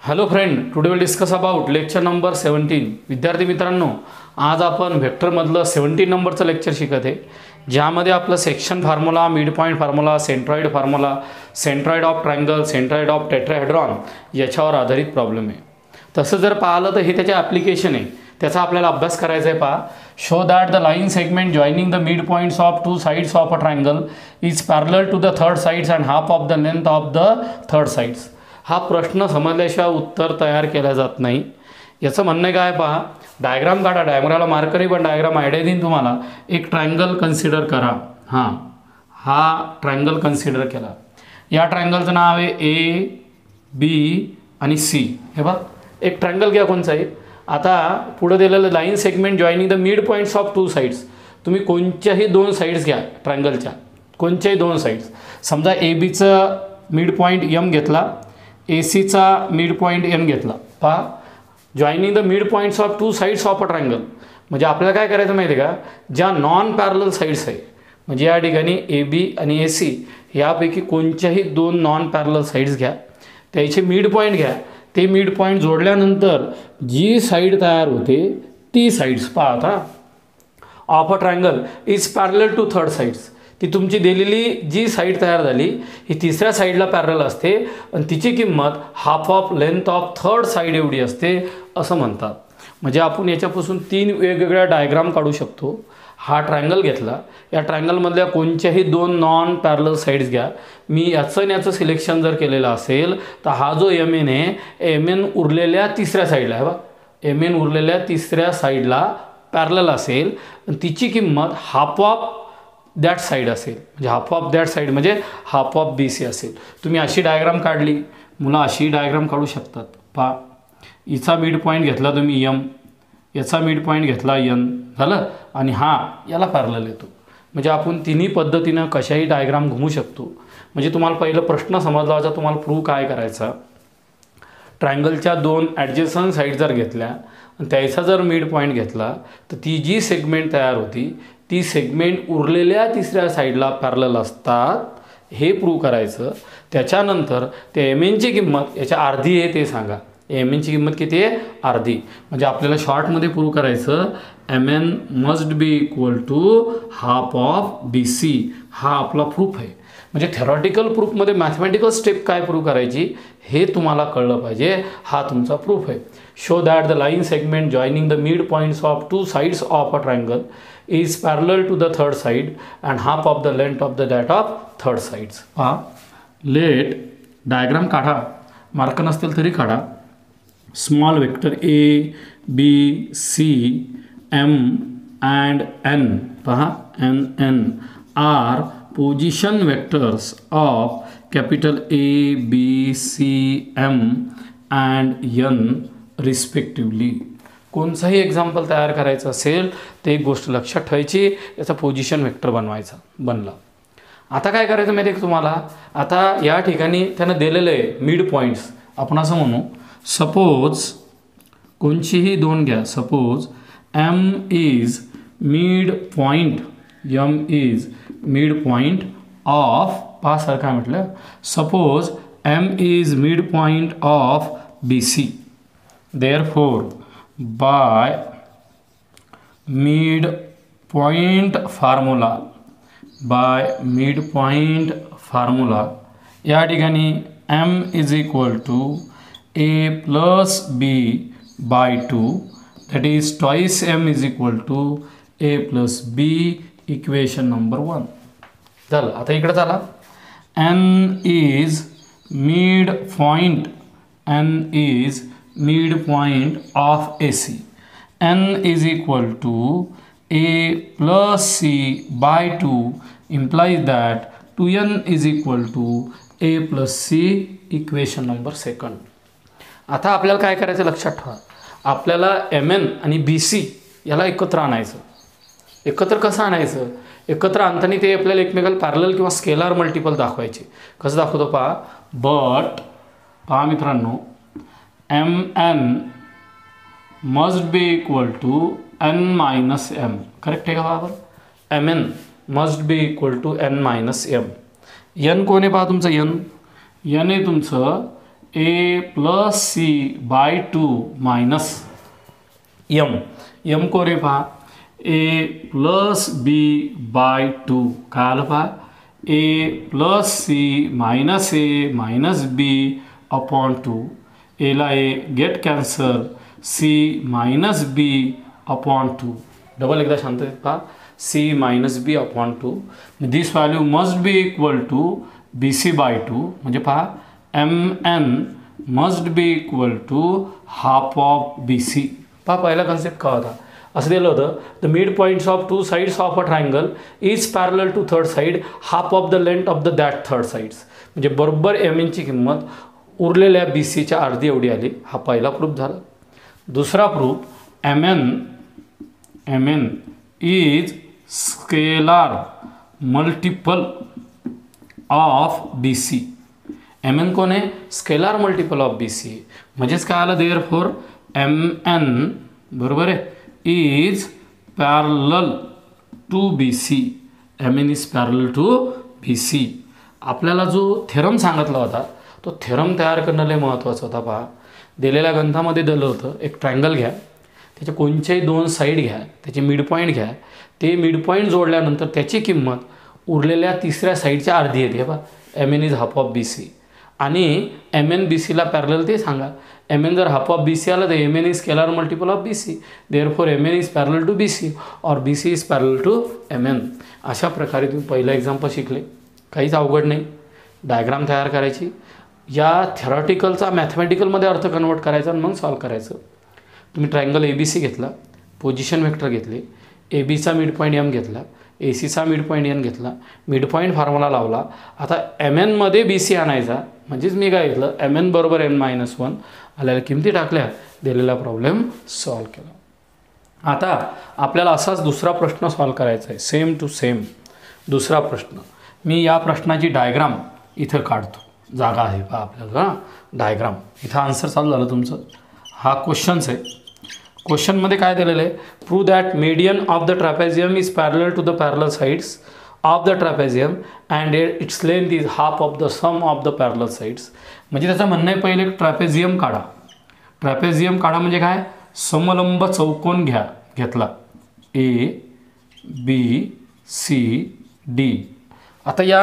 Hello friend, today will discuss about lecture number 17. विद्यार्थी मित्रांनो, आज आपण व्हेक्टरमधलं 17 नंबरचं लेक्चर शिकत आहे, ज्यामध्ये आपलं section formula, mid point formula, centroid formula, centroid of triangle, centroid of tetrahedron याच्यावर आधारित प्रॉब्लेम आहे. तसं जर पाहिलं तर हे त्याचे ॲप्लिकेशन आहे, त्याचा आपल्याला अभ्यास करायचा आहे. पहा, show that the line segment joining the mid points of two sides of a triangle is parallel to the third sides and half of the length of the third sides. हा प्रश्न समजल्याशिवाय उत्तर तयार केला जात नाही. याचं म्हणणं काय, पहा, डायग्राम काढा, डायग्रामला मार्करी पण डायग्राम आयडिया देईन तुम्हाला. एक ट्रायंगल कन्सिडर करा. हा ट्रायंगल कन्सिडर केला. या ट्रायंगलचं नाव आहे ए, बी आणि सी. हे बघ, एक ट्रायंगल घ्या कोणचाही. आता पुढे दिलेलं line segment joining the mid points of two sides. तुम्ही कोणत्याही दोन साइड्स घ्या ट्रायंगलच्या, कोणत्याही दोन साइड्स. समजा ए बीचं मिड पॉईंट एम घेतला, ए सीचा मिड पॉईंट एन घेतला. पहा, joining the mid points of two sides of a triangle. म्हणजे आपल्याला काय करायचं माहिती आहे का, ज्या नॉन पॅरलल साइड्स आहे, म्हणजे या ठिकाणी ए बी आणि ए सी यापैकी कोणत्याही दोन नॉन पॅरलल साइड्स घ्या, त्याचे मिड पॉईंट घ्या. ते मिड पॉईंट जोडल्यानंतर जी साईड तयार होते ती साईड्स, पहा आता, of a triangle is parallel to third sides. ती तुमची दिलेली जी साईड तयार झाली ही तिसऱ्या साईडला पॅरलल असते आणि तिची किंमत half of length of third side एवढी असते असं म्हणतात. म्हणजे आपण याच्यापासून तीन वेगवेगळ्या डायग्राम काढू शकतो. हा ट्रायंगल घेतला, या ट्रायंगलमधल्या कोणत्याही दोन नॉन पॅरलल साईड्स घ्या. मी याचं सिलेक्शन जर केलेलं असेल तर हा जो एम एन आहे, एम एन उरलेल्या तिसऱ्या साईडला आहे. बघा, एम एन उरलेल्या तिसऱ्या साईडला पॅरलल असेल आणि तिची किंमत हाफ ऑफ दॅट साईड असेल. म्हणजे हाफ ऑफ दॅट साईड म्हणजे हाफ ऑफ बी सी असेल. तुम्ही अशी डायग्राम काढली, मुलं अशी डायग्राम काढू शकतात. पहा, हिचा मिड पॉईंट घेतला तुम्ही एम, याचा मिड पॉईंट घेतला एन, झालं, आणि हा याला पॅरलल येतो. म्हणजे आपण तिन्ही पद्धतीनं कशाही डायग्राम घुमू शकतो. म्हणजे तुम्हाला पहिलं प्रश्न समजला होता, तुम्हाला प्रूव्ह काय करायचा. ट्रायंगलच्या दोन ॲडजस्टंट साईड जर घेतल्या आणि त्याचा जर मिड पॉईंट घेतला तर ती जी सेगमेंट तयार होती ती सेगमेंट उरलेल्या तिसऱ्या साईडला पॅरलल असतात, हे प्रूव्ह करायचं. त्याच्यानंतर ते एम एनची किंमत याच्या अर्धी आहे ते सांगा. एम एनची किंमत किती आहे? अर्धी. म्हणजे आपल्याला शॉर्टमध्ये प्रूव्ह करायचं, M N must be equal to half of B C. हा आपला प्रूफ आहे. म्हणजे थेरॉटिकल प्रूफमध्ये मॅथमॅटिकल स्टेप काय प्रूव्ह करायची हे तुम्हाला कळलं पाहिजे. हा तुमचा प्रूफ आहे. Show that the line segment joining the mid points of two sides of a triangle is parallel to the third side and half of the length of the that of third sides. पहा, let diagram काढा, mark नसतील तरी काढा. Small vector A B C M and N, पहा, N N are position vectors of capital A B C M and N respectively. कोणताही example तयार करायचं असेल तर एक गोष्ट लक्षात ठेवायची, याचा पोझिशन वेक्टर बनला. आता काय करायचं माहिती आहे का तुम्हाला. आता या ठिकाणी त्यानं दिलेलं आहे मिड पॉईंट्स. आपण असं म्हणू, सपोज कोणतीही दोन घ्या. Suppose M is mid point, M is mid point of, पहा सर काय म्हटलं, suppose M is mid point of B C. Therefore by mid point formula या ठिकाणी m is equal to a plus b by 2, that is twice m is equal to a plus b, equation number 1 झालं. आता इकडे चला, n is mid point of AC. n is equal to a plus c by 2 implies that 2n is equal to a plus c, equation number 2. आता आपल्याला काय करायचं लक्षात ठेवा. आपल्याला एम एन आणि बी सी याला एकत्र आणायचं. एकत्र कसं आणायचं? एकत्र आणताना ते आपल्याला एकमेकाला पॅरलल किंवा स्केलार मल्टिपल दाखवायचे. कसं दाखवतो पहा. बट पहा मित्रांनो, M N must be equal to N minus M. Correct आहे का बरोबर? M N must be equal to N minus M. N कोण आहे पहा तुमचं? एन आहे तुमचं A plus C by 2 minus M कोण आहे पहा ए प्लस बी बाय 2 काय आलं पहा A plus C minus A minus B upon 2 एला A get cancel C minus B upon 2 double एकदा शांत पहा C minus B upon 2 this value must be equal to B C by 2 म्हणजे पहा M N must be equal to half of B C पहा पहिला concept काय होता असं दिलं होतं the mid points of two sides of a triangle is parallel to third side half of the length of the that third sides म्हणजे बरोबर M एनची किंमत उरलेल्या बी सीच्या अर्धी एवढी आली हा पहिला प्रूफ झाला दुसरा proof M N is scalar multiple of B C M N कोण आहे scalar multiple of B C म्हणजेच काय आलं देअर फोर एम एन बरोबर आहे is parallel to B C M N is parallel to B C आपल्याला जो theorem सांगितला होता तो थेरम तयार करणं लय महत्त्वाचं होता पहा दिलेल्या ग्रंथामध्ये दिलं होतं एक ट्रायंगल घ्या त्याचे कोणत्याही दोन साईड घ्या त्याचे मिड पॉईंट घ्या ते मिड पॉईंट जोडल्यानंतर त्याची किंमत उरलेल्या तिसऱ्या साईडच्या अर्धी येते बा M N is half of B C आणि एम एन बी सीला पॅरलल ते सांगा एम एन जर हाफ ऑफ बी सी आलं तर M N is scalar multiple of B C therefore M N is parallel to B C और B C is parallel to M N अशा प्रकारे तुम्ही पहिलं एक्झाम्पल शिकले काहीच अवघड नाही डायग्राम तयार करायची या थेरॉटिकलचा मॅथमॅटिकलमध्ये अर्थ कन्वर्ट करायचा आणि मग सॉल्व करायचं तुम्ही ट्रायंगल ए बी सी घेतला पोझिशन वेक्टर घेतले ए बीचा मिड पॉईंट एम घेतला ए सीचा मिड पॉईंट एन घेतला मिड पॉईंट फॉर्म्युला लावला आता एम एनमध्ये बी सी आणायचा म्हणजेच मी काय घेतलं एम एन बरोबर एन मायनस 1 आलेल्या किमती टाकल्या दिलेला प्रॉब्लेम सॉल्व केला आता आपल्याला असाच दुसरा प्रश्न सॉल्व करायचा आहे सेम टू सेम दुसरा प्रश्न मी या प्रश्नाची डायग्राम इथं काढतो जागा आहे पहा आपल्याला डायग्राम इथं आन्सर चालू झालं तुमचं हा क्वेश्चन्स आहे क्वेश्चनमध्ये काय दिलेलं आहे prove that median of the trapezium is parallel to the parallel sides of the trapezium and its length is half of the sum of the parallel sides म्हणजे त्याचं म्हणणं आहे पहिले ट्रॅपेझियम काढा ट्रॅपेझियम काढा म्हणजे काय समलंब चौकोन घेतला ए बी सी डी आता या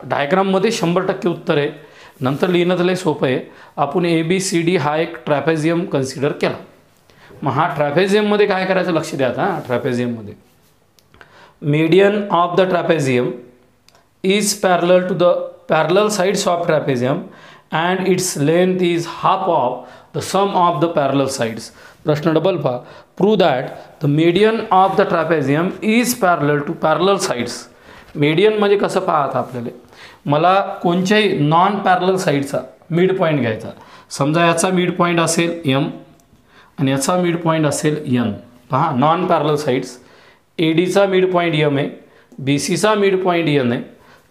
डायग्राममध्ये 100% उत्तर आहे नंतर लिहिणं लय सोपं आहे आपण ए बी सी डी हा एक ट्रॅपेझियम कन्सिडर केला मग हा ट्रॅपेझियममध्ये काय करायचं लक्ष द्या आता ट्रॅपेझियममध्ये median of the trapezium is parallel to the parallel sides of trapezium and its length is half of the sum of the parallel sides प्रश्न डबल पहा prove that the median of the trapezium is parallel to parallel sides median म्हणजे कसं पाहता आपल्याला मला कोणत्याही non parallel साईडचा mid point घ्यायचा समजा याचा मिड पॉईंट असेल एम आणि याचा मिड पॉईंट असेल एन पहा नॉन पॅरलल साईड्स ए डीचा मिड पॉईंट एम आहे बी सीचा मिड पॉईंट एन आहे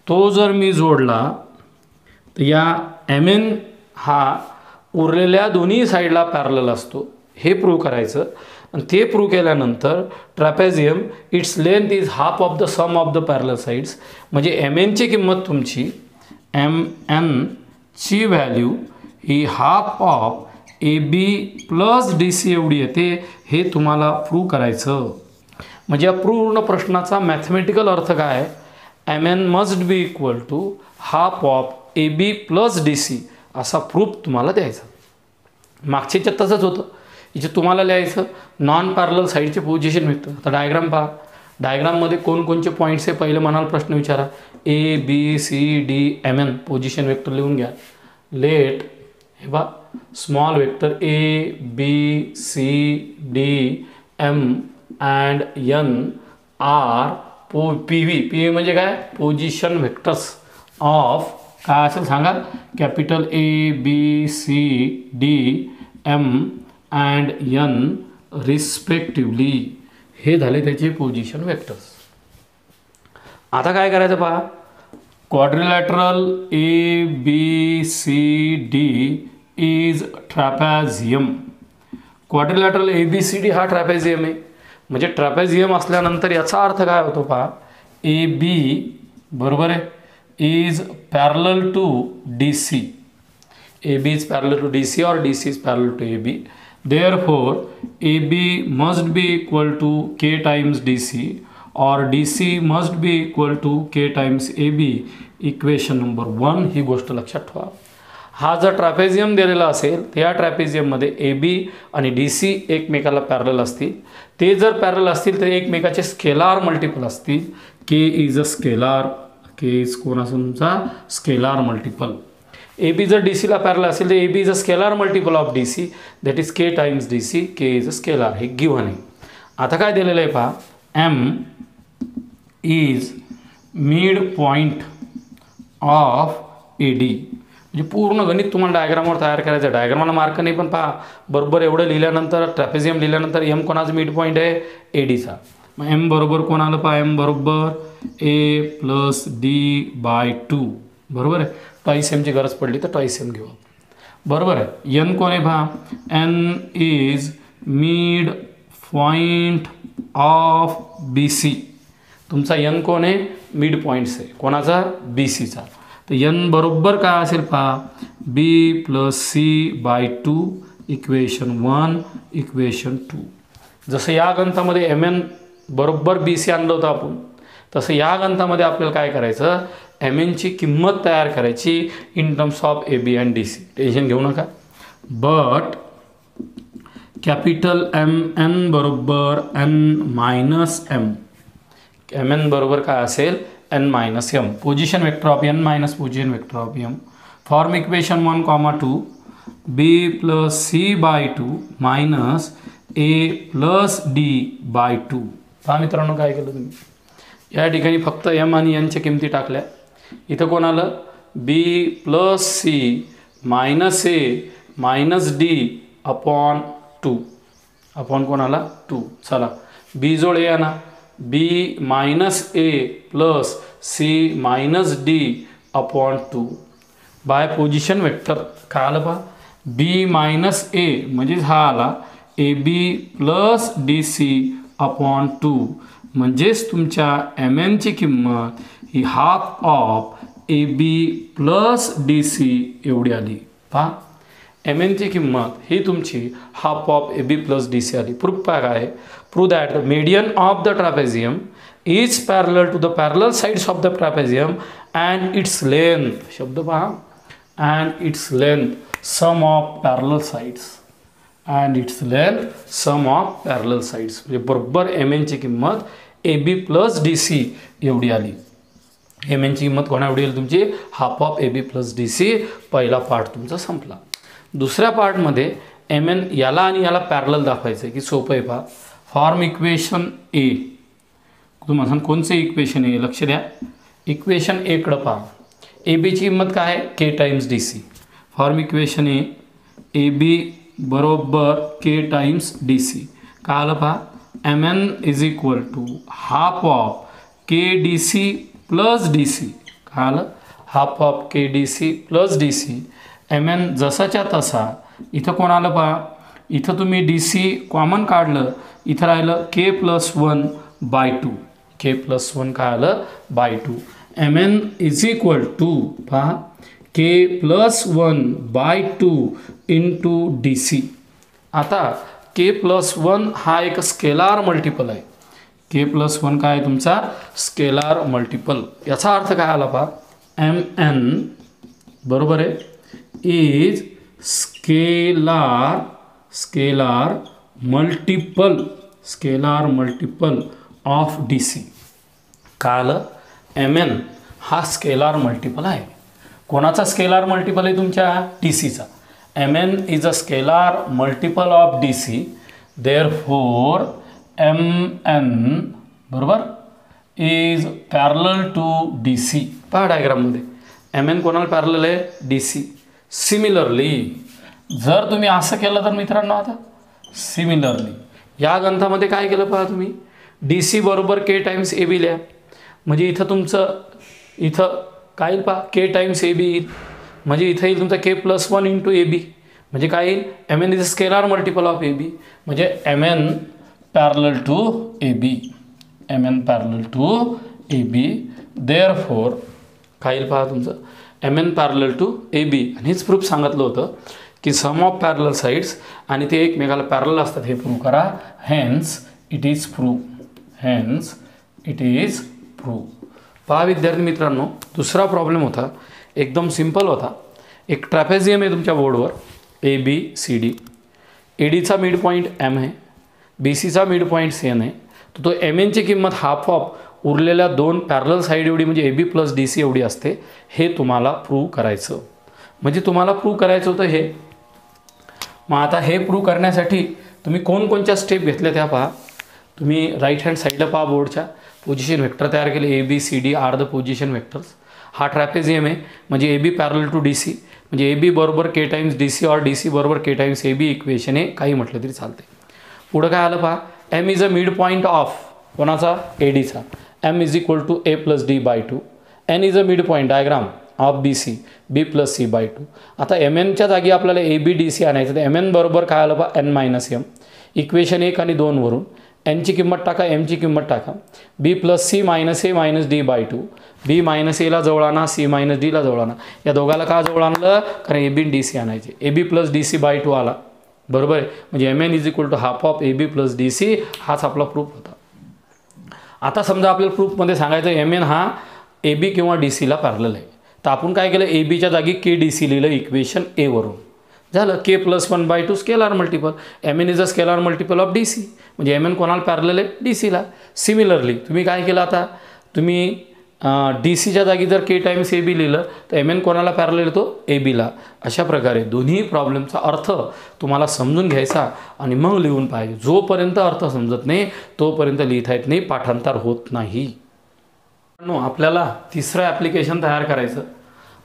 तो जर मी जोडला तर या एम एन हा उरलेल्या दोन्ही साईडला पॅरलल असतो हे प्रूव्ह करायचं आणि ते प्रूव्ह केल्यानंतर trapezium its length is half of the sum of the parallel sides म्हणजे एम एनची किंमत तुमची एम एनची व्हॅल्यू ही half of A B plus D C एवढी येते हे तुम्हाला प्रूव्ह करायचं म्हणजे या पूर्ण प्रश्नाचा मॅथमॅटिकल अर्थ काय आहे M N must be equal to half of A B plus D C असा प्रूफ तुम्हाला द्यायचा मागच्या याच्यात तसंच होतं इथे तुम्हाला लिहायचं नॉन पॅरलल साईडचे पोझिशन वेक्टर आता डायग्राम पहा डायग्राममध्ये कोणकोणचे पॉईंट्स आहे पहिले म्हणाल प्रश्न विचारा A B C D M N position vector लिहून घ्या लेट हे बा small vector A B C D M and N are P V म्हणजे काय पोझिशन वेक्टर्स ऑफ काय असेल सांगा capital A B C D M and N respectively हे झाले त्याचे पोझिशन वेक्टर्स आता काय करायचं पहा quadrilateral A B C D is trapezium quadrilateral A B C D हा ट्रॅपेझियम आहे म्हणजे ट्रॅपेझियम असल्यानंतर याचा अर्थ काय होतो पहा ए बी बरोबर आहे is parallel to D C AB is parallel to DC or DC is parallel to AB. Therefore, AB must be equal to K times DC or DC must be equal to K times AB. Equation number 1 ही गोष्ट लक्षात ठेवा. हा जर trapezium दिलेला असेल तर या ट्रॅपेझियममध्ये AB आणि DC एकमेकाला पॅरलल असतील. ते जर पॅरलल असतील तर एकमेकाचे स्केलार मल्टिपल असतील. K is a scalar, K is कोणाचा तुमचा स्केलार मल्टिपल. AB जर DC ला पॅरलल असेल तर AB is a scalar multiple of DC, that is K times DC. K is a scalar, हे गिव्हन आहे. आता काय दिलेलं आहे पहा, M is mid point of AD. म्हणजे पूर्ण गणित तुम्हाला डायग्रामवर तयार करायचं आहे. डायग्रामला मार्क नाही, पण पहा बरोबर एवढं लिहिल्यानंतर ट्रॅपेझियम लिहिल्यानंतर M कोणाचा मिड पॉईंट आहे, ADचा. मग M बरोबर कोण आलं पहा, M बरोबर A प्लस D/2. बरोबर आहे. ट्वाईस एमची गरज पडली तर ट्वाईस एम घेऊ. बरोबर आहे. N कोण आहे पहा, N is mid point of BC. तुमचा N कोण आहे, मिड पॉईंट्स आहे. कोणाचा, BCचा. तर N बरोबर काय असेल पहा, B plus C/2 equation 1 equation 2. जसं या गणितामध्ये MN बरोबर BC आणलं होतं आपण, तसं या गणितामध्ये आपल्याला काय करायचं, MNची किंमत तयार करायची in terms of AB and DC. Tension घेऊ नका. बट कॅपिटल MN बरोबर N-M. MN बरोबर काय असेल, N-M. Position vector of N minus position vector of M. Form equation 1, 2 B plus C/2 minus A plus D/2. पहा मित्रांनो काय केलं तुम्ही, या ठिकाणी फक्त M आणि N च्या किमती टाकल्या. इथं कोण आलं, B plus C minus A minus D/2. Upon कोण आला, 2. चला B जोड A आणा, B minus A plus C minus D/2 by position vector. काय आलं पहा, B मायनस A म्हणजेच हा आला AB प्लस DC/2. म्हणजेच तुमच्या MN ची किंमत ही half of AB plus DC एवढी आली. पहा MN ची किंमत ही तुमची half of AB plus DC आली. प्रूफ काय आहे, prove that the median of the trapezium is parallel to the parallel sides of the trapezium and its length. शब्द पहा, and its length sum of parallel sides. And its length sum of parallel sides. म्हणजे बरोबर MN ची किंमत AB plus DC एवढी आली. MN ची किंमत कोणा एवढी आली तुमची, half of AB plus DC. पहिला पार्ट तुमचा संपला. दुसऱ्या पार्टमध्ये MN याला आणि याला पॅरलल दाखवायचं आहे की सोपं आहे. पहा फॉर्म इक्वेशन A. तुम्हाला सांग कोणचं इक्वेशन आहे, लक्ष द्या. इक्वेशन A कडं पहा. AB ची किंमत काय आहे, K times DC. Form equation A, AB बरोबर K टाइम्स DC. काय आलं पहा, MN is equal to half of KDC plus DC. काय आलं, half of KDC plus DC. MN जसाच्या तसा. इथं कोण आलं पहा, इथं तुम्ही DC कॉमन काढलं, इथं राहिलं K+1/2. K+1 काय आलं, /2. MN इज इक्वल टू पहा K+1/2 इंटू DC. आता K+1 हा एक स्केलार मल्टिपल आहे. K+1 काय आहे तुमचा स्केलार मल्टिपल. याचा अर्थ काय आला पहा, MN बरोबर आहे is scalar multiple of DC. काय आलं, MN हा स्केलार मल्टिपल आहे. कोणाचा स्केलार मल्टिपल आहे तुमच्या, DCचा. MN is a scalar multiple of DC. Therefore MN बरोबर इज पॅरलल टू DC. पहा डायग्राममध्ये MN कोणाला पॅरलल आहे, DC. सिमिलरली जर तुम्ही असं केलं तर मित्रांनो, आता सिमिलरली या गणितामध्ये काय केलं पहा तुम्ही, DC बरोबर K टाइम्स AB लिहा. म्हणजे इथं तुमचं इथं काय येईल पहा, K टाइम्स AB येईल. म्हणजे इथं येईल तुमचा K+1 इंटू AB. म्हणजे काय येईल, MN is a scalar multiple of AB. म्हणजे MN parallel to AB. MN parallel to AB. Therefore काय येईल पहा तुमचं, M N parallel to A B. आणि हेच प्रूफ सांगितलं होतं की सम ऑफ पॅरलल साईड्स आणि ते एकमेकाला पॅरलल असतात हे प्रूव्ह करा. Hence it is prove. Hence it is prove. पहा विद्यार्थी मित्रांनो, दुसरा प्रॉब्लेम होता, एकदम सिंपल होता. एक ट्रॅपेझियम आहे तुमच्या बोर्डवर, ए बी सी डी. ए डीचा मिड पॉईंट एम आहे, बी सीचा मिड पॉईंट सी एन आहे. तर तो एम एनची किंमत हाफ ऑफ उरलेल्या दोन पॅरलल साईड एवढी म्हणजे A B plus D C एवढी असते. हे तुम्हाला प्रूव्ह करायचं. म्हणजे तुम्हाला प्रूव्ह करायचं होतं हे. मग आता हे प्रूव्ह करण्यासाठी तुम्ही कोणकोणत्या स्टेप घेतल्या त्या पहा. तुम्ही राईट हँड साईडला पहा, बोर्डच्या पोझिशन वेक्टर तयार केले. A B C D are the position vectors. हा ट्रॅपेझियम आहे म्हणजे A B parallel to D C, म्हणजे ए बी बरोबर के टाइम्स डी सी और डी सी बरोबर K times A B equation आहे, काही म्हटलं तरी चालते. पुढं काय आलं पहा, M is a mid point of कोणाचा, ए डीचा. M is equal to A plus D by two. N is a mid point diagram of B C, B plus C by two. आता एम एनच्या जागी आपल्याला A B D C आणायचं. तर M N बरोबर काय आलं पहा, एन मायनस एम. इक्वेशन 1 आणि 2 वरून एनची किंमत टाका, एमची किंमत टाका. B plus C minus A minus D by two. B minus एला जवळ आणा, सी मायनस डीला जवळ आणा. या दोघाला का जवळ आणलं, कारण ए बी डी सी आणायचे. A B plus D C by two आला, बरोबर आहे. म्हणजे M N is equal to half of A B plus D C. हाच आपला प्रूफ होता. आता समजा आपल्याला प्रूफमध्ये सांगायचं एम एन हा ए बी किंवा डी सीला पॅरलल आहे. तर आपण काय केलं, ए बीच्या जागी के डी सी लिहिलं इक्वेशन ए वरून. झालं. K plus 1/2 scalar multiple. M N is a scalar multiple of D C. म्हणजे एम एन कोणाला पॅरलल आहे, डी सीला. सिमिलरली तुम्ही काय केलं, आता तुम्ही डी सीच्या जागी जर के टाइम्स ए बी लिहिलं तर एम एन कोणाला पॅरलल येतो, ए बीला. अशा प्रकारे दोन्ही प्रॉब्लेमचा अर्थ तुम्हाला समजून घ्यायचा आणि मग लिहून पाहिजे. जोपर्यंत अर्थ समजत नाही तोपर्यंत लिहिता येत नाही, पाठांतर होत नाही. आपल्याला तिसरं ॲप्लिकेशन तयार करायचं.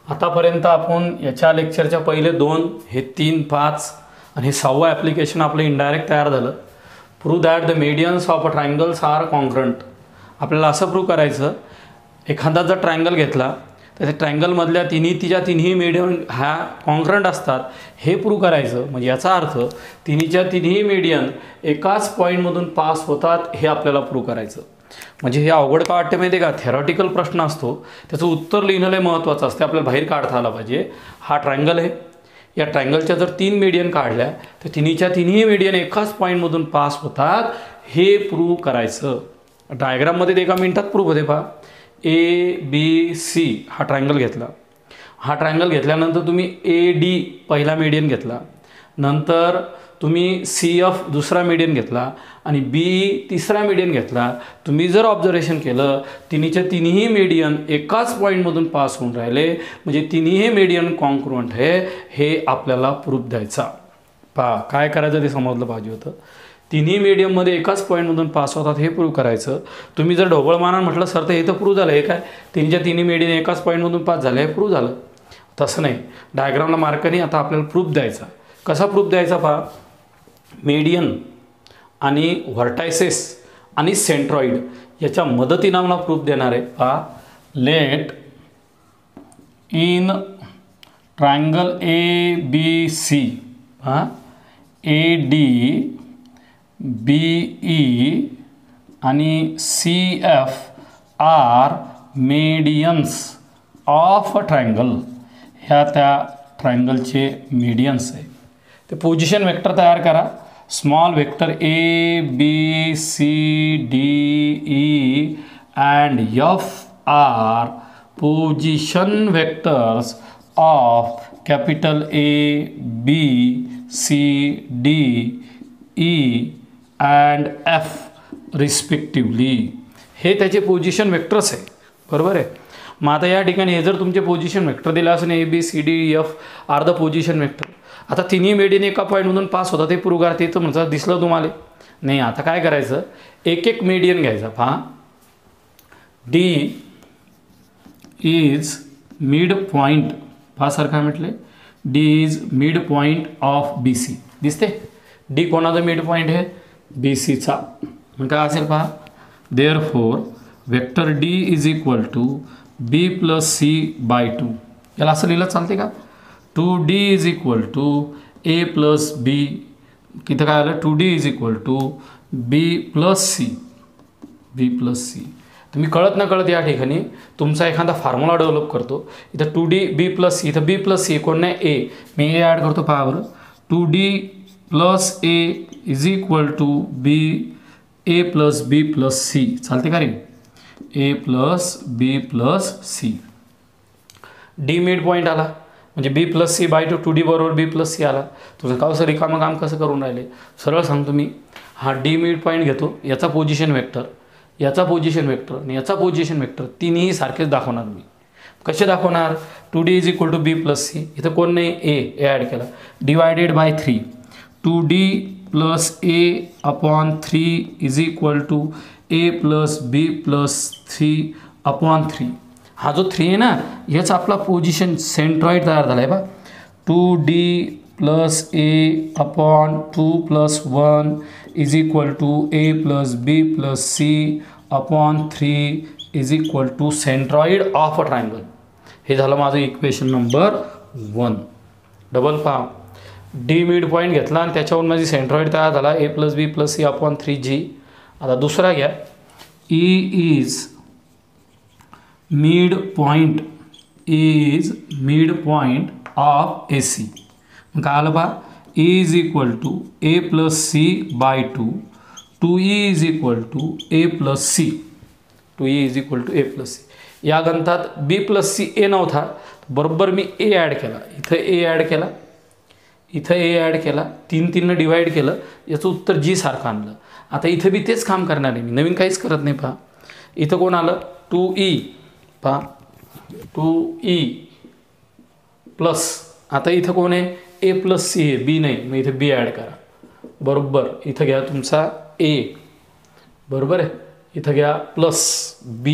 आतापर्यंत आपण याच्या लेक्चरच्या पहिले 2, हे 3, 5 आणि हे 6वं ॲप्लिकेशन आपलं इनडायरेक्ट तयार झालं. Prove that the medians of a triangles are congruent. आपल्याला असं प्रूव्ह करायचं, एखादा जर ट्रायंगल घेतला तर त्या ट्रायंगलमधल्या तिन्ही मीडियन ह्या कॉन्ग्रंट असतात, हे प्रूव्ह करायचं. म्हणजे याचा अर्थ तिन्ही मीडियन एकाच पॉईंटमधून पास होतात, हे आपल्याला प्रूव्ह करायचं. म्हणजे हे अवघड का वाटते माहिती आहे का, थेरॉटिकल प्रश्न असतो, त्याचं उत्तर लिहिणं लय महत्त्वाचं असते, आपल्याला बाहेर काढता आला पाहिजे. हा ट्रायंगल आहे, या ट्रायंगलच्या जर 3 मीडियन काढल्या तर तिन्ही मीडियन एकाच पॉईंटमधून पास होतात, हे प्रूव्ह करायचं. डायग्राममध्ये ते एका मिनिटात प्रूव्ह होते पहा. ए बी सी हा ट्रायंगल घेतला. हा ट्रायंगल घेतल्यानंतर तुम्ही ए डी पहिला मीडियन घेतला, नंतर तुम्ही सी एफ दुसरा मीडियन घेतला आणि बी तिसरा मीडियन घेतला. तुम्ही जर ऑब्झर्वेशन केलं तिन्ही मीडियन एकाच पॉईंटमधून पास होऊन राहिले, म्हणजे तिन्ही मीडियन कॉन्ग्रुएंट आहे, हे आपल्याला प्रूफ द्यायचा. पहा काय करायचं ते समजलं पाहिजे होतं. तिन्ही मीडियममध्ये एकाच पॉईंटमधून पास होतात हे प्रूव्ह करायचं. तुम्ही जर ढोबळ मानानं म्हटलं सर तर हे तर प्रूव्ह झालं, हे काय तिन्ही मीडियन एकाच पॉईंटमधून पास झालं, हे प्रूव्ह झालं. तसं नाही, डायग्रामला मार्क नाही. आता आपल्याला प्रूफ द्यायचा. कसा प्रूफ द्यायचा पहा. मीडियन आणि व्हर्टायसेस आणि सेंट्रॉइड याच्या मदतीनं मला प्रूफ देणार आहे. पहा, let in triangle A B C, पहा ए डी बी ई आणि C F are medians of a triangle. ह्या त्या ट्रायंगलचे मीडियन्स आहे. ते पोझिशन वेक्टर तयार करा. Small vector A B C D E and F are position vectors of capital A B C D E and F respectively. हे त्याचे position vectors आहे, बरोबर आहे. मग आता या ठिकाणी हे जर तुमचे पोझिशन वेक्टर दिलं असेल A B C D F are the position vector. आता तिन्ही मीडियन एका पॉईंटमधून पास होतात ते प्रूव्ह करा. ते तर म्हणजे दिसलं तुम्हाला नाही. आता काय करायचं, एक मीडियन घ्यायचा. पहा, डी इज मिड पॉईंट. पहा सर काय म्हटले, D is mid point of B C. दिसते डी कोणाचा मिड पॉईंट आहे, बी सीचा. मग काय असेल पहा, therefore vector D is equal to B plus C by two. याला असं लिहिलं चालते का, 2D is equal to A plus B. किती काय आलं, 2D is equal to B plus C, B plus C. तुम्ही कळत न कळत या ठिकाणी तुमचा एखादा फॉर्म्युला डेव्हलप करतो. इथं 2D B + C, इथं B + C कोण नाही ए, मी ए ॲड करतो. पहा बरं, 2D + A = B, A + B + C चालते का रे? A + B + C. D mid point आला म्हणजे B + C/2 2D बरोबर B + C आला. तुझं का असं रिकामं काम कसं करून राहिले? सरळ सांगतो मी, हा डी मिड पॉईंट घेतो, याचा पोझिशन वेक्टर, याचा पोझिशन वेक्टर आणि याचा पोझिशन वेक्टर तिन्ही सारखेच दाखवणार मी. कसे दाखवणार? 2D = B + C, इथं कोण नाही ए ॲड केला, divided by 3, 2D + A/3 = A + B + C/3. हा जो 3 आहे ना, याचा आपला पोझिशन सेंट्रॉइड तयार झाला आहे बा. 2D + A/2 + 1 = A + B + C/3 = centroid of a triangle. हे झालं माझं इक्वेशन नंबर 1. डबल पहा, डी मिड पॉईंट घेतला आणि त्याच्यावरून माझी सेंट्रॉइड तयार झाला A + B + C/3G. आता दुसरा घ्या, E is midpoint of AC. मग काय आलं पहा, E = A + C/2, 2E = A + C, 2E = A + C. या गणितात B + C A नव्हता, बरोबर मी A ॲड केला, इथं A ॲड केला, इथं A ॲड केला, 3 डिवाइड केलं, याचं उत्तर G सारखं आणलं. आता इथं बी तेच काम करणार आहे मी, नवीन काहीच करत नाही. पहा इथं कोण आलं, 2E, पहा 2E प्लस, आता इथं कोण आहे A + C आहे, B नाही, मग इथं B ॲड करा. बरोबर इथं घ्या तुमचा A, बरोबर आहे, इथं घ्या प्लस B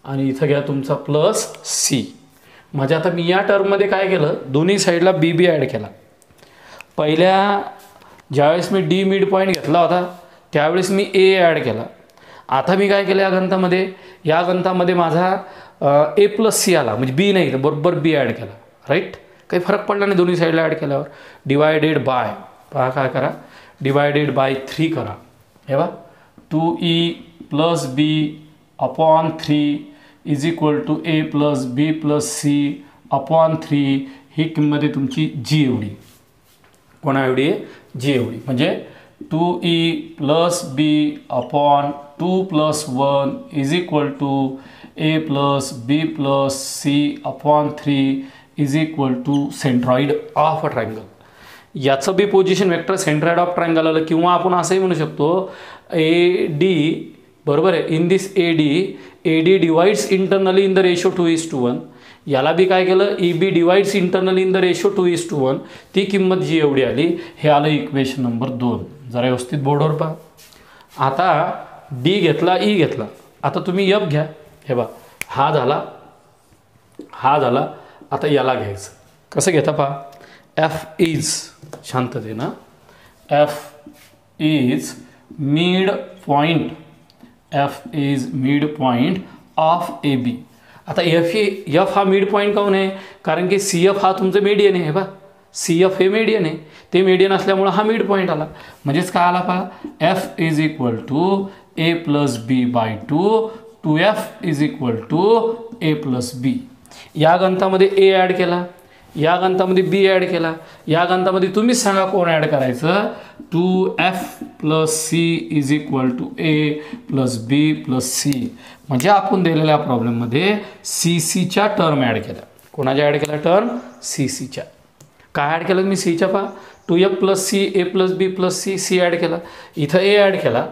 आणि इथं घ्या तुमचा प्लस C. म्हणजे आता मी या टर्ममध्ये काय केलं, दोन्ही साईडला B ॲड केला. पहिल्या ज्यावेळेस मी डी मिड पॉईंट घेतला होता त्यावेळेस मी A ॲड केला. आता मी काय केलं, या गणितामध्ये माझा A + C आला, म्हणजे B नाही तर बरोबर B ॲड केला. राईट, काही फरक पडला नाही दोन्ही साईडला ॲड केल्यावर. डिवायडेड बाय, पहा काय करा, डिवायडेड बाय 3 करा. हे बा 2E + B/3 = A + B + C/3. ही किंमत आहे तुमची G एवढी. कोणा एवढी आहे? G एवढी. म्हणजे 2E + B/2 + 1 = A + B + C/3 = centroid of a triangle. याचं बी position vector centroid of triangle आलं, किंवा आपण असंही म्हणू शकतो AD, बरोबर आहे, in this AD divides internally in the ratio 2:1. याला बी काय केलं, EB divides internally in the ratio 2:1. ती किंमत जी एवढी आली, हे आलं इक्वेशन नंबर 2. जरा व्यवस्थित बोर्डवर पहा. आता D घेतला, E घेतला, आता तुम्ही F घ्या. हे बा हा झाला, आता याला घ्यायचं. कसं घेता पहा, F इज, शांतते ना, F is mid point of AB. आता F हा मिड पॉईंट काऊन आहे, कारण की CF हा तुमचं मीडियन आहे. बा CF हे मीडियन आहे, ते मीडियन असल्यामुळं हा मिड पॉईंट आला. म्हणजेच काय आला पहा, F = A + B/2, 2F = A + B. या गणितामध्ये A ॲड केला, या गणितामध्ये B ॲड केला, या गणितामध्ये तुम्हीच सांगा कोण ॲड करायचं. 2F + C = A + B + C. म्हणजे आपण दिलेल्या प्रॉब्लेममध्ये CCच्या टर्म ॲड केल्या. कोणाच्या ॲड केल्या टर्म? CCच्या. काय ॲड केलं मी Cच्या? पहा 2F + C A + B + C, C add केला, इथं A ॲड केला,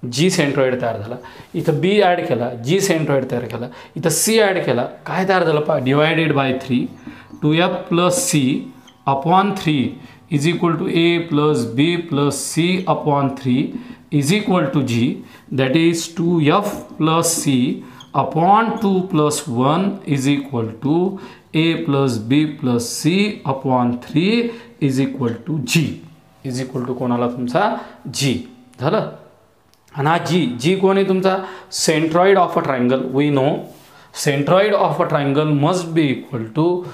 G सेंट्रॉइड तयार झाला, इथं B ॲड केला, G सेंट्रॉइड तयार केला, इथं C ॲड केला, काय तयार झालं पहा, divided by 3, 2F + C/3 = A + B + C/3 G. That is 2F + C/2 + 1 = A + B + C/3 G. कोणाला तुमचा G झालं. आणि हा G कोण आहे तुमचा? Centroid of a triangle. We know centroid of a triangle must be equal to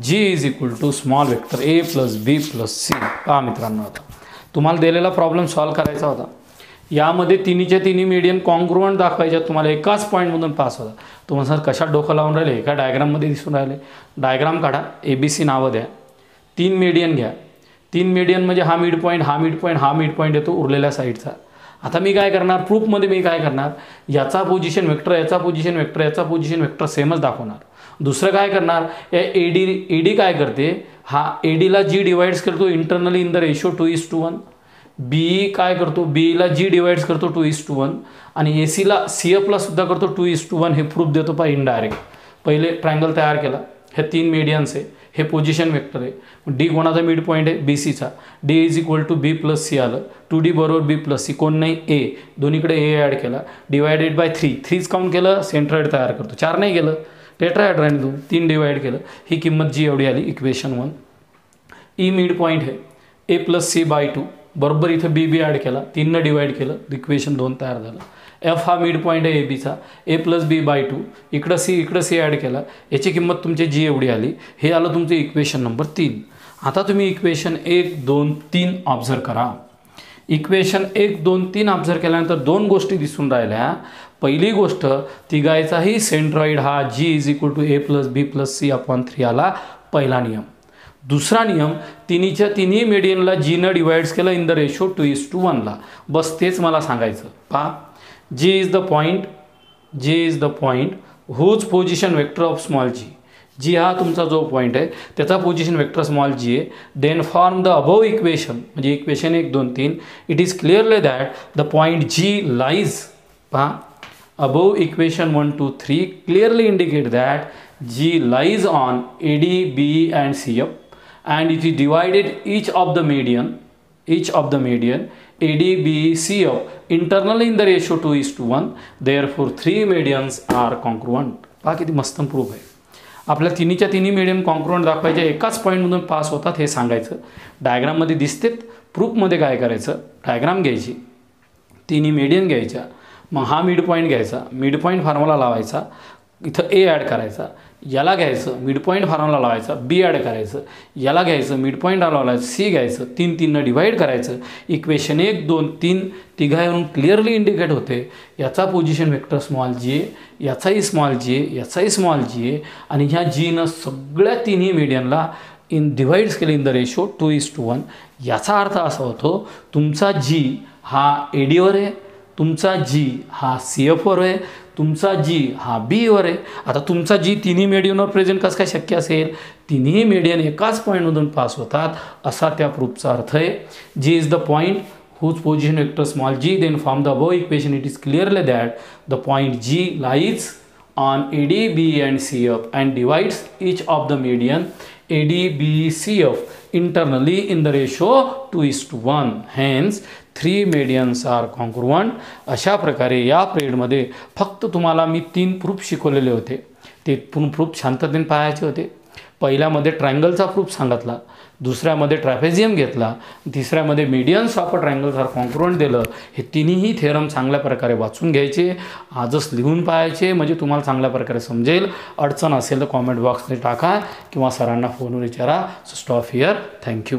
G = small vector A + B + C. पहा मित्रांनो, आता तुम्हाला दिलेला प्रॉब्लेम सॉल्व करायचा होता. यामध्ये तिन्हीच्या तिन्ही मीडियन कॉन्ग्रुएंट दाखवायच्या, तुम्हाला एकाच पॉईंटमधून पास होता. तुम्हाला सर कशात डोकं लावून राहिले, एका डायग्राममध्ये दिसून राहिले. डायग्राम काढा, ABC नावं द्या, 3 मीडियन घ्या. 3 मीडियन म्हणजे हा मिड पॉईंट, हा मिड पॉईंट, हा मिड पॉईंट येतो उरलेल्या साईडचा. आता मी काय करणार, प्रूफमध्ये मी काय करणार, याचा पोझिशन वेक्टर, याचा पोझिशन वेक्टर, याचा पोझिशन वेक्टर सेमच दाखवणार. दुसरं काय करणार, या एडी काय करते, हा एडीला जी डिवाइड्स करतो इंटरनली इन द रेशो 2:1. बी काय करतो, बीला जी डिवाइड्स करतो 2:1 आणि एसीला CFला सुद्धा करतो 2:1. हे प्रूफ देतो पहा इनडायरेक्ट. पहिले ट्रायंगल तयार केला, हे 3 मीडियन्स आहे, हे पोझिशन वेक्टर आहे. डी कोणाचा मिड पॉईंट आहे, BCचा. D is equal to B + C आलं. 2D बरोबर B + C, कोण नाही A, दोन्हीकडे A ॲड केला, डिवायडेड बाय 3. 3च काउंट केलं, सेंट्रॉइड तयार करतो. 4 नाही केलं, टेट्राहेड्रॉन 3 डिवाइड केलं, ही किंमत जी एवढी आली, इक्वेशन 1. ई मिड पॉईंट आहे, A + C/2 बरोबर इथं B ॲड केला, 3 डिवाइड केलं, इक्वेशन 2 तयार झालं. F हा मिड पॉईंट आहे ABचा, A + B/2, इकडं C ॲड केला, याची किंमत तुमची जी एवढी आली. हे आलं तुमचं इक्वेशन नंबर 3. आता तुम्ही इक्वेशन 1, 2, 3 ऑब्झर्व करा. इक्वेशन 1, 2, 3 ऑब्झर्व केल्यानंतर 2 गोष्टी दिसून राहिल्या. पहिली गोष्ट, तिघायचाही सेंट्रॉइड हा G is equal to A + B + C/3 आला, पहिला नियम. दुसरा नियम, तिन्हीच्या तिन्ही मीडियनला जीनं डिवाइड्स केलं इन द रेशो 2:1ला. बस तेच मला सांगायचं. पहा, G is the point whose position vector of small g. G हा तुमचा जो पॉईंट आहे त्याचा पोझिशन वेक्टर स्मॉल g आहे. Then form the above equation, म्हणजे equation 1, 2, 3. It is clearly that the point G lies, पहा above equation 1, 2, 3 clearly indicate that G lies on AD, B and CF and it is divided each of the median AD, B, CF internally in the ratio 2:1. Therefore 3 medians are congruent. पहा किती मस्त proof आहे. आपल्या तिन्हीच्या तिन्ही median congruent दाखवायचे, एकाच पॉईंटमधून pass होतात हे सांगायचं. डायग्राममध्ये दिसतेत. प्रूफमध्ये काय करायचं, डायग्राम घ्यायची, तिन्ही मीडियन घ्यायच्या, मग हा मिड पॉईंट घ्यायचा, मिड पॉईंट फॉर्म्युला लावायचा, इथं A ॲड करायचा, याला घ्यायचं, मिड पॉईंट फॉर्म्युला लावायचा, B ॲड करायचं, याला घ्यायचं, मिड पॉईंट लावायचं, C घ्यायचं, 3 डिवाइड करायचं. इक्वेशन 1, 2, 3 तिघांवरून क्लिअरली इंडिकेट होते याचा पोझिशन वेक्टर स्मॉल g आहे, याचाही स्मॉल g आहे, याचाही स्मॉल g आहे आणि ह्या जीनं सगळ्या तिन्ही मीडियनला डिवाइड्स केले इन द रेशो 2:1. याचा अर्थ असा होतो, तुमचा G हा ADवर आहे, तुमचा G हा CFवर आहे, तुमचा G हा Bवर आहे. आता तुमचा G तिन्ही मीडियनवर प्रेझेंट कसं काय शक्य असेल, तिन्ही मीडियन एकाच पॉईंटमधून पास होतात असा त्या प्रूफचा अर्थ आहे. G is the point whose position vector small g, then from the above equation it is clearly that the point G lies on AD, B and CF and divides each of the median AD, B, CF internally in the ratio 2:1. Hence 3 medians are congruent. अशा प्रकारे या पिरियडमध्ये फक्त तुम्हाला मी 3 proof शिकवलेले होते. ते proof शांततेने पाहायचे होते. पहिल्यामध्ये ट्रायंगलचा प्रूफ सांगितला, दुसऱ्यामध्ये ट्रॅपेझियम घेतला, तिसऱ्यामध्ये मीडियन्स ऑफ अ ट्रायंगल कॉन्ग्रुएंट दिलं. हे तिन्ही थेरम चांगल्या प्रकारे वाचून घ्यायचे, आजच लिहून पाहायचे, म्हणजे तुम्हाला चांगल्या प्रकारे समजेल. अडचण असेल तर कॉमेंट बॉक्समध्ये टाका किंवा सरांना फोनवर विचारा. So stop here. थँक्यू.